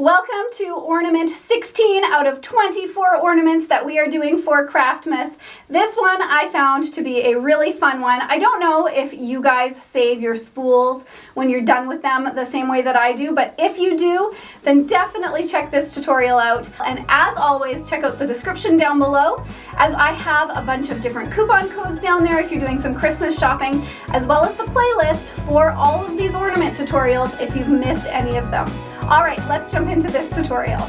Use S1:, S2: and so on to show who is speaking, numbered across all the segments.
S1: Welcome to Ornament 16 out of 24 ornaments that we are doing for Craftmas. This one I found to be a really fun one. I don't know if you guys save your spools when you're done with them the same way that I do, but if you do, then definitely check this tutorial out. And as always, check out the description down below, as I have a bunch of different coupon codes down there if you're doing some Christmas shopping, as well as the playlist for all of these ornament tutorials if you've missed any of them. All right, let's jump into this tutorial.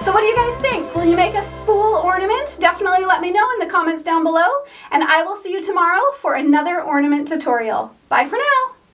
S1: So what do you guys think? Will you make a spool ornament? Definitely let me know in the comments down below, and I will see you tomorrow for another ornament tutorial. Bye for now.